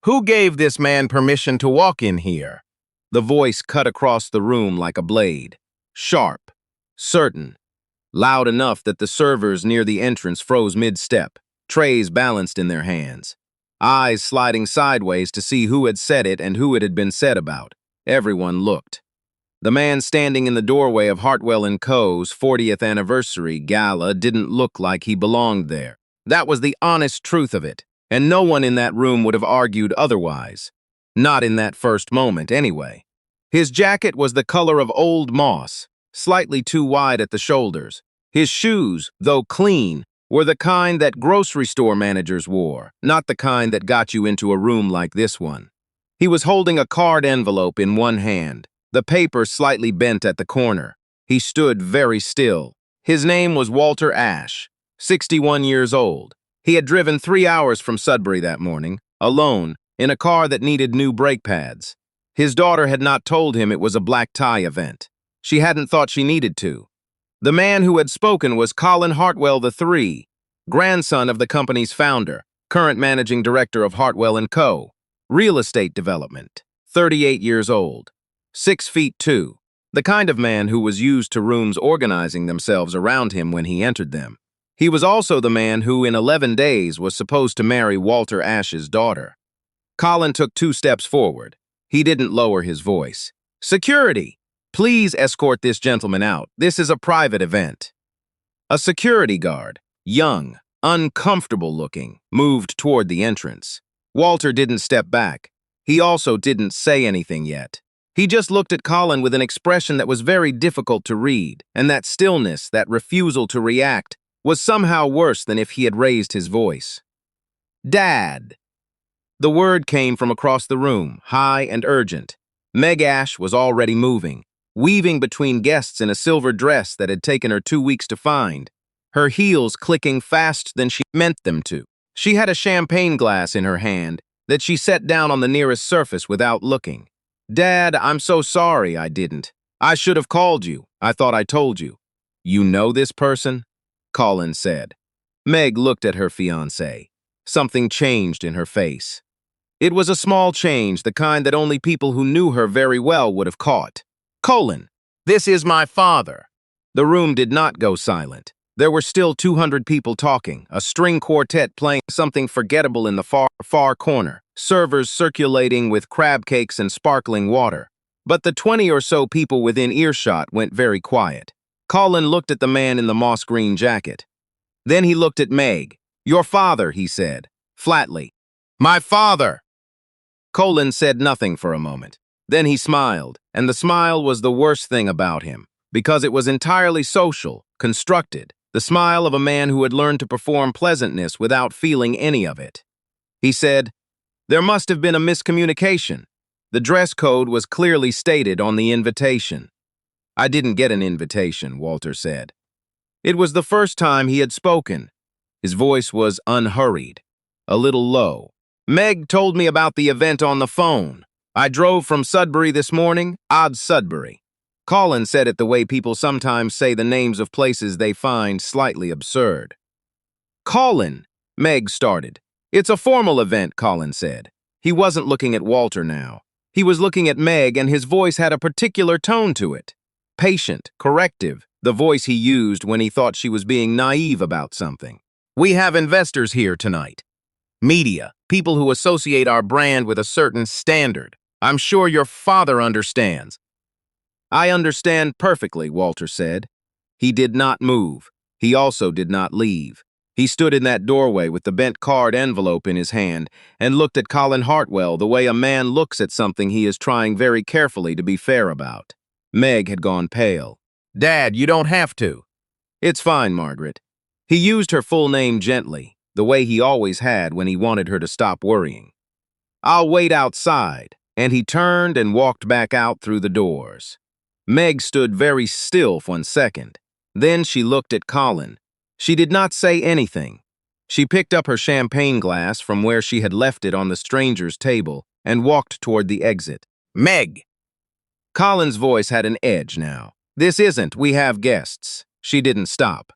Who gave this man permission to walk in here? The voice cut across the room like a blade. Sharp, certain, loud enough that the servers near the entrance froze mid-step, trays balanced in their hands. Eyes sliding sideways to see who had said it and who it had been said about. Everyone looked. The man standing in the doorway of Hartwell & Co.'s 40th anniversary gala didn't look like he belonged there. That was the honest truth of it, and no one in that room would have argued otherwise. Not in that first moment, anyway. His jacket was the color of old moss, slightly too wide at the shoulders. His shoes, though clean, were the kind that grocery store managers wore, not the kind that got you into a room like this one. He was holding a card envelope in one hand, the paper slightly bent at the corner. He stood very still. His name was Walter Ashe, 61 years old. He had driven 3 hours from Sudbury that morning, alone, in a car that needed new brake pads. His daughter had not told him it was a black tie event. She hadn't thought she needed to. The man who had spoken was Colin Hartwell III, grandson of the company's founder, current managing director of Hartwell & Co., real estate development, 38 years old, 6'2", the kind of man who was used to rooms organizing themselves around him when he entered them. He was also the man who, in 11 days, was supposed to marry Walter Ashe's daughter. Colin took 2 steps forward. He didn't lower his voice. "Security! Please escort this gentleman out. This is a private event." A security guard, young, uncomfortable-looking, moved toward the entrance. Walter didn't step back. He also didn't say anything yet. He just looked at Colin with an expression that was very difficult to read, and that stillness, that refusal to react, was somehow worse than if he had raised his voice. "Dad!" The word came from across the room, high and urgent. Meg Ashe was already moving, weaving between guests in a silver dress that had taken her 2 weeks to find, her heels clicking faster than she meant them to. She had a champagne glass in her hand that she set down on the nearest surface without looking. "Dad, I'm so sorry I didn't. I should have called you. I thought I told you." "You know this person?" Colin said. Meg looked at her fiancé. Something changed in her face. It was a small change, the kind that only people who knew her very well would have caught. "Colin, this is my father." The room did not go silent. There were still 200 people talking, a string quartet playing something forgettable in the far corner, servers circulating with crab cakes and sparkling water. But the 20 or so people within earshot went very quiet. Colin looked at the man in the moss-green jacket. Then he looked at Meg. "Your father," he said, flatly. "My father!" Colin said nothing for a moment. Then he smiled, and the smile was the worst thing about him, because it was entirely social, constructed, the smile of a man who had learned to perform pleasantness without feeling any of it. He said, "There must have been a miscommunication. The dress code was clearly stated on the invitation." "I didn't get an invitation," Walter said. It was the first time he had spoken. His voice was unhurried, a little low. "Meg told me about the event on the phone. I drove from Sudbury this morning, Sudbury." Colin said it the way people sometimes say the names of places they find slightly absurd. "Colin," Meg started. "It's a formal event," Colin said. He wasn't looking at Walter now. He was looking at Meg, and his voice had a particular tone to it. Patient, corrective, the voice he used when he thought she was being naive about something. "We have investors here tonight. Media, people who associate our brand with a certain standard. I'm sure your father understands." "I understand perfectly," Walter said. He did not move. He also did not leave. He stood in that doorway with the bent card envelope in his hand and looked at Colin Hartwell the way a man looks at something he is trying very carefully to be fair about. Meg had gone pale. "Dad, you don't have to." "It's fine, Margaret." He used her full name gently, the way he always had when he wanted her to stop worrying. "I'll wait outside," and he turned and walked back out through the doors. Meg stood very still for 1 second. Then she looked at Colin. She did not say anything. She picked up her champagne glass from where she had left it on the stranger's table and walked toward the exit. "Meg!" Colin's voice had an edge now. "This isn't, we have guests." She didn't stop.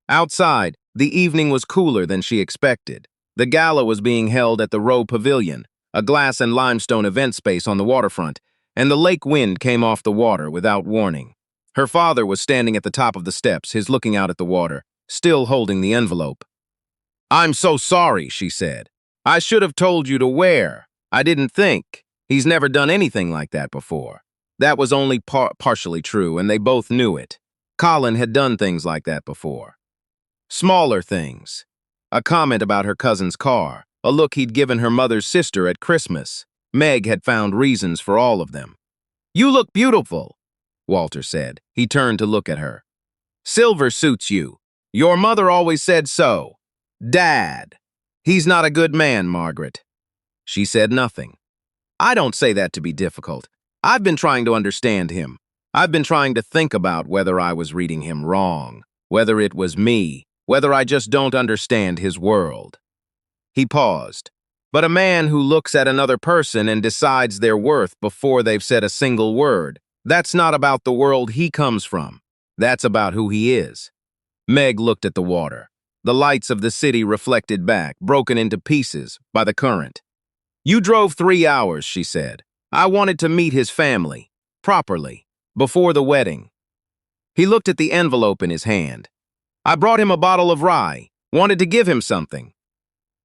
Outside, the evening was cooler than she expected. The gala was being held at the Row Pavilion, a glass and limestone event space on the waterfront, and the lake wind came off the water without warning. Her father was standing at the top of the steps, his looking out at the water, still holding the envelope. "I'm so sorry," she said. "I should have told you to wear. I didn't think. He's never done anything like that before." That was only partially true, and they both knew it. Colin had done things like that before. Smaller things. A comment about her cousin's car, a look he'd given her mother's sister at Christmas. Meg had found reasons for all of them. "You look beautiful," Walter said. He turned to look at her. "Silver suits you. Your mother always said so. Dad. He's not a good man, Margaret." She said nothing. "I don't say that to be difficult. I've been trying to understand him. I've been trying to think about whether I was reading him wrong, whether it was me, whether I just don't understand his world." He paused. "But a man who looks at another person and decides their worth before they've said a single word, that's not about the world he comes from. That's about who he is." Meg looked at the water. The lights of the city reflected back, broken into pieces by the current. "You drove 3 hours," she said. "I wanted to meet his family, properly, before the wedding." He looked at the envelope in his hand. "I brought him a bottle of rye, wanted to give him something."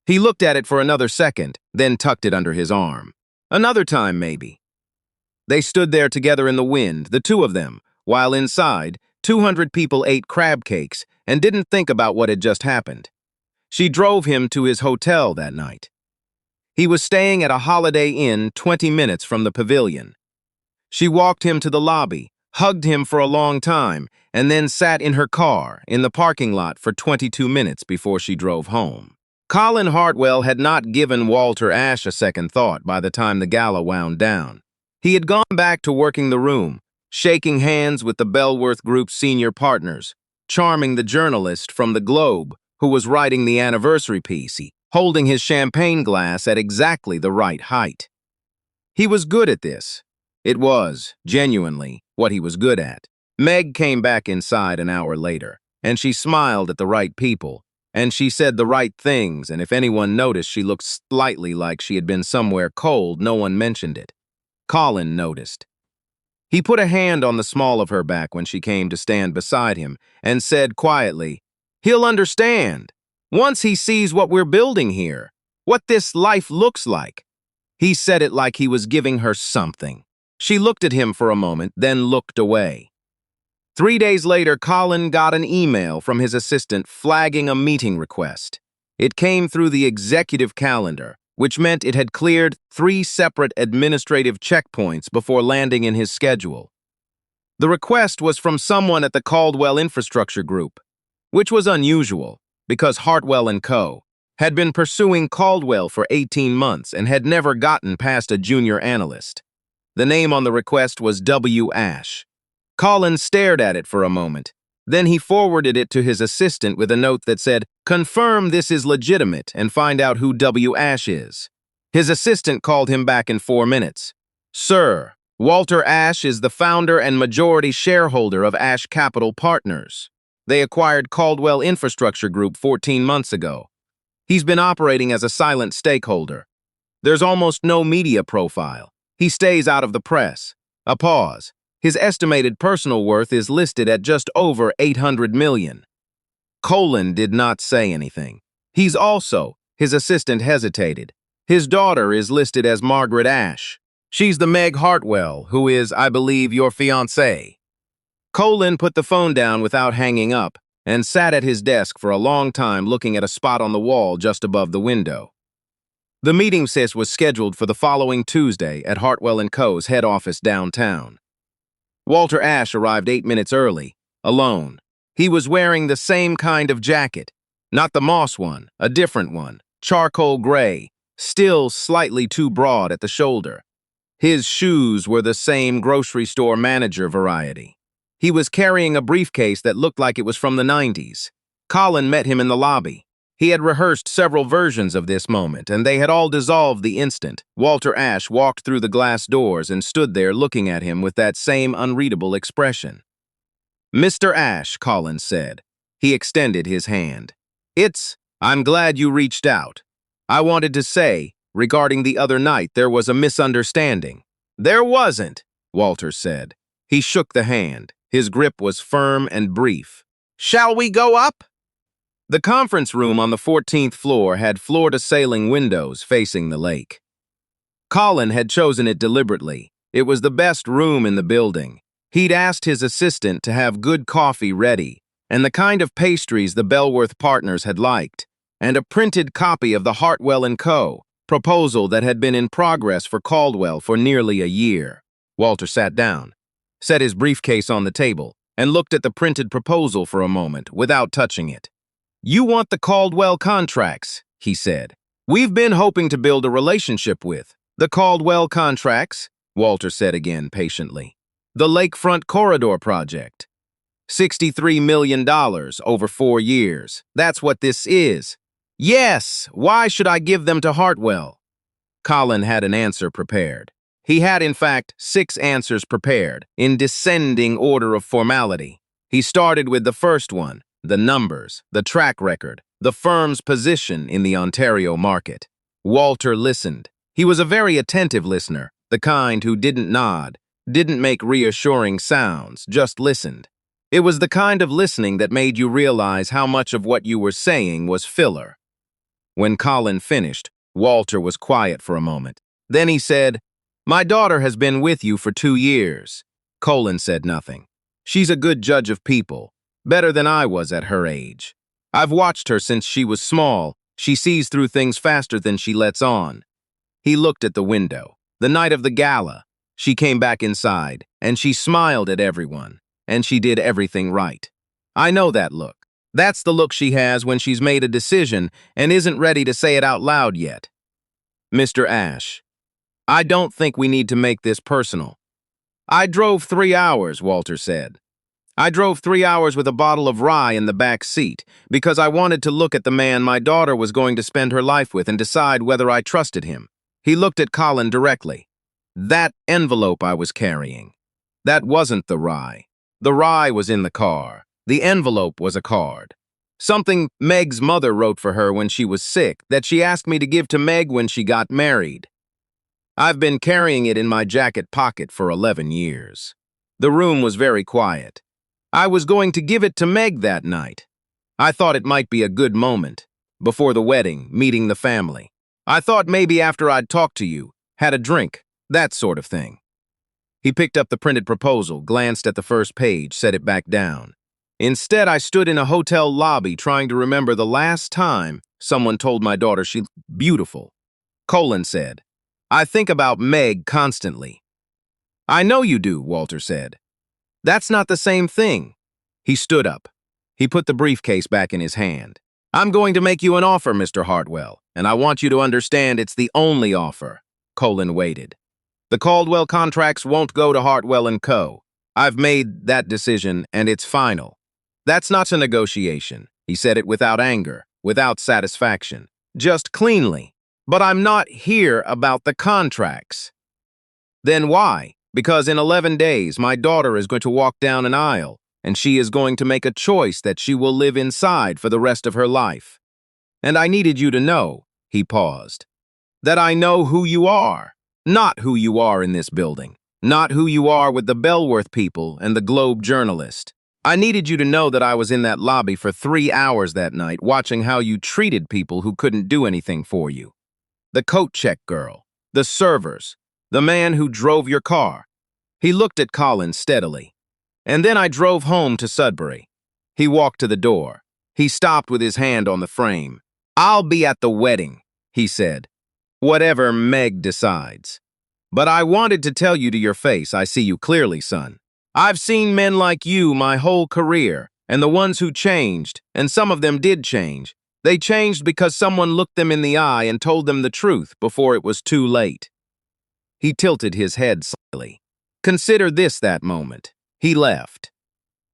He looked at it for another second, then tucked it under his arm. "Another time, maybe." They stood there together in the wind, the two of them, while inside, 200 people ate crab cakes and didn't think about what had just happened. She drove him to his hotel that night. He was staying at a Holiday Inn 20 minutes from the pavilion. She walked him to the lobby, hugged him for a long time, and then sat in her car in the parking lot for 22 minutes before she drove home. Colin Hartwell had not given Walter Ash a second thought by the time the gala wound down. He had gone back to working the room, shaking hands with the Bellworth Group's senior partners, charming the journalist from the Globe who was writing the anniversary piece, holding his champagne glass at exactly the right height. He was good at this. It was, genuinely, what he was good at. Meg came back inside an hour later, and she smiled at the right people, and she said the right things, and if anyone noticed she looked slightly like she had been somewhere cold, no one mentioned it. Colin noticed. He put a hand on the small of her back when she came to stand beside him and said quietly, "He'll understand. Once he sees what we're building here, what this life looks like." He said it like he was giving her something. She looked at him for a moment, then looked away. 3 days later, Colin got an email from his assistant flagging a meeting request. It came through the executive calendar, which meant it had cleared 3 separate administrative checkpoints before landing in his schedule. The request was from someone at the Caldwell Infrastructure Group, which was unusual because Hartwell & Co. had been pursuing Caldwell for 18 months and had never gotten past a junior analyst. The name on the request was W. Ash. Colin stared at it for a moment. Then he forwarded it to his assistant with a note that said, "Confirm this is legitimate and find out who W. Ash is." His assistant called him back in 4 minutes. "Sir, Walter Ash is the founder and majority shareholder of Ash Capital Partners. They acquired Caldwell Infrastructure Group 14 months ago. He's been operating as a silent stakeholder. There's almost no media profile. He stays out of the press." A pause. "His estimated personal worth is listed at just over 800 million. Colin did not say anything. "He's also," his assistant hesitated. "His daughter is listed as Margaret Ash. She's the Meg Hartwell, who is, I believe, your fiancée." Colin put the phone down without hanging up and sat at his desk for a long time looking at a spot on the wall just above the window. The meeting was scheduled for the following Tuesday at Hartwell & Co.'s head office downtown. Walter Ash arrived 8 minutes early, alone. He was wearing the same kind of jacket, not the moss one, a different one, charcoal gray, still slightly too broad at the shoulder. His shoes were the same grocery store manager variety. He was carrying a briefcase that looked like it was from the 90s. Colin met him in the lobby. He had rehearsed several versions of this moment, and they had all dissolved the instant. Walter Ash walked through the glass doors and stood there looking at him with that same unreadable expression. "Mr. Ash," Colin said. He extended his hand. "I'm glad you reached out. I wanted to say, regarding the other night there was a misunderstanding. There wasn't, Walter said. He shook the hand. His grip was firm and brief. Shall we go up? The conference room on the 14th floor had floor-to-ceiling windows facing the lake. Colin had chosen it deliberately. It was the best room in the building. He'd asked his assistant to have good coffee ready, and the kind of pastries the Bellworth partners had liked, and a printed copy of the Hartwell & Co. proposal that had been in progress for Caldwell for nearly a year. Walter sat down, set his briefcase on the table, and looked at the printed proposal for a moment without touching it. You want the Caldwell contracts, he said. We've been hoping to build a relationship with. The Caldwell contracts, Walter said again patiently. The Lakefront Corridor project. $63 million over 4 years. That's what this is. Yes, why should I give them to Hartwell? Colin had an answer prepared. He had, in fact, 6 answers prepared, in descending order of formality. He started with the first one, the numbers, the track record, the firm's position in the Ontario market. Walter listened. He was a very attentive listener, the kind who didn't nod, didn't make reassuring sounds, just listened. It was the kind of listening that made you realize how much of what you were saying was filler. When Colin finished, Walter was quiet for a moment. Then he said, My daughter has been with you for 2 years. Colin said nothing. She's a good judge of people, better than I was at her age. I've watched her since she was small. She sees through things faster than she lets on. He looked at the window. The night of the gala, she came back inside, and she smiled at everyone, and she did everything right. I know that look. That's the look she has when she's made a decision and isn't ready to say it out loud yet. Mr. Ashe, I don't think we need to make this personal. I drove 3 hours, Walter said. I drove 3 hours with a bottle of rye in the back seat because I wanted to look at the man my daughter was going to spend her life with and decide whether I trusted him. He looked at Colin directly. That envelope I was carrying. That wasn't the rye. The rye was in the car. The envelope was a card. Something Meg's mother wrote for her when she was sick that she asked me to give to Meg when she got married. I've been carrying it in my jacket pocket for 11 years. The room was very quiet. I was going to give it to Meg that night. I thought it might be a good moment. Before the wedding, meeting the family. I thought maybe after I'd talked to you, had a drink, that sort of thing. He picked up the printed proposal, glanced at the first page, set it back down. Instead, I stood in a hotel lobby trying to remember the last time someone told my daughter she looked beautiful. Colin said, I think about Meg constantly. I know you do, Walter said. That's not the same thing. He stood up. He put the briefcase back in his hand. I'm going to make you an offer, Mr. Hartwell, and I want you to understand it's the only offer. Colin waited. The Caldwell contracts won't go to Hartwell & Co. I've made that decision, and it's final. That's not a negotiation. He said it without anger, without satisfaction, just cleanly. But I'm not here about the contracts. Then why? Because in 11 days, my daughter is going to walk down an aisle, and she is going to make a choice that she will live inside for the rest of her life. And I needed you to know, he paused, that I know who you are, not who you are in this building, not who you are with the Bellworth people and the Globe journalist. I needed you to know that I was in that lobby for 3 hours that night watching how you treated people who couldn't do anything for you. The coat check girl, the servers, the man who drove your car. He looked at Colin steadily. And then I drove home to Sudbury. He walked to the door. He stopped with his hand on the frame. I'll be at the wedding, he said. Whatever Meg decides. But I wanted to tell you to your face, I see you clearly, son. I've seen men like you my whole career, and the ones who changed, and some of them did change. They changed because someone looked them in the eye and told them the truth before it was too late. He tilted his head slightly. Consider this that moment. He left.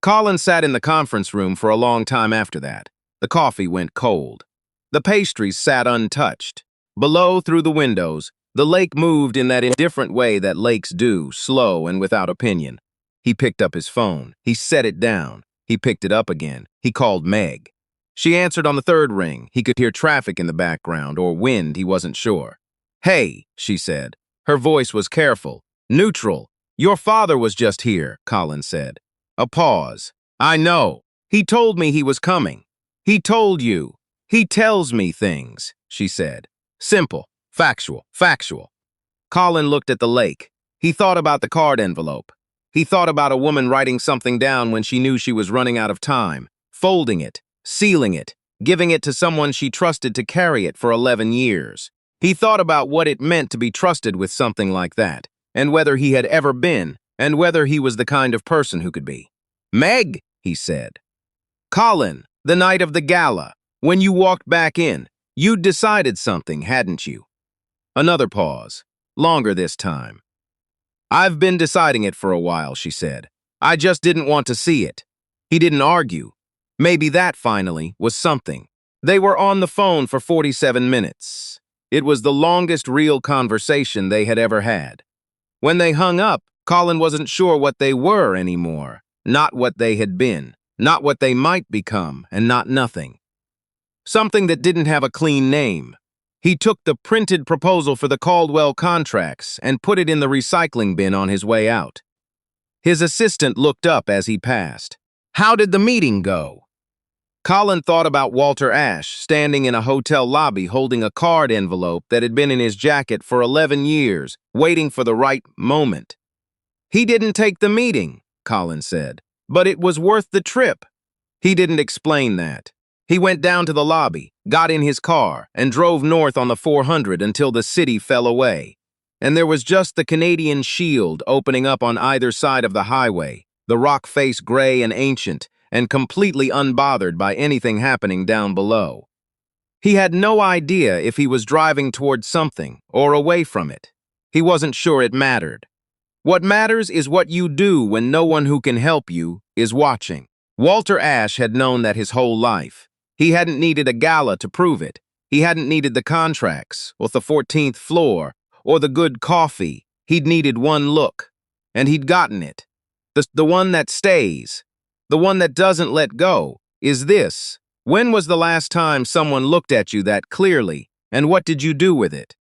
Colin sat in the conference room for a long time after that. The coffee went cold. The pastries sat untouched. Below, through the windows, the lake moved in that indifferent way that lakes do, slow and without opinion. He picked up his phone. He set it down. He picked it up again. He called Meg. She answered on the third ring. He could hear traffic in the background, or wind, he wasn't sure. "Hey," she said. Her voice was careful, neutral. "Your father was just here," Colin said. A pause. "I know. He told me he was coming. He told you. He tells me things," she said. Simple, factual, factual. Colin looked at the lake. He thought about the card envelope. He thought about a woman writing something down when she knew she was running out of time, folding it, sealing it, giving it to someone she trusted to carry it for 11 years. He thought about what it meant to be trusted with something like that, and whether he had ever been, and whether he was the kind of person who could be. "Meg," he said. "Colin, the night of the gala, when you walked back in, you'd decided something, hadn't you?" Another pause, longer this time. "I've been deciding it for a while," she said. "I just didn't want to see it." He didn't argue. Maybe that, finally, was something. They were on the phone for 47 minutes. It was the longest real conversation they had ever had. When they hung up, Colin wasn't sure what they were anymore. Not what they had been, not what they might become, and not nothing. Something that didn't have a clean name. He took the printed proposal for the Caldwell contracts and put it in the recycling bin on his way out. His assistant looked up as he passed. "How did the meeting go?" Colin thought about Walter Ash standing in a hotel lobby holding a card envelope that had been in his jacket for 11 years, waiting for the right moment. "He didn't take the meeting," Colin said, "but it was worth the trip." He didn't explain that. He went down to the lobby, got in his car, and drove north on the 400 until the city fell away. And there was just the Canadian Shield opening up on either side of the highway, the rock face gray and ancient, and completely unbothered by anything happening down below. He had no idea if he was driving towards something or away from it. He wasn't sure it mattered. What matters is what you do when no one who can help you is watching. Walter Ash had known that his whole life. He hadn't needed a gala to prove it. He hadn't needed the contracts, or the 14th floor, or the good coffee. He'd needed one look, and he'd gotten it. The one that stays, the one that doesn't let go, is this. When was the last time someone looked at you that clearly, and what did you do with it?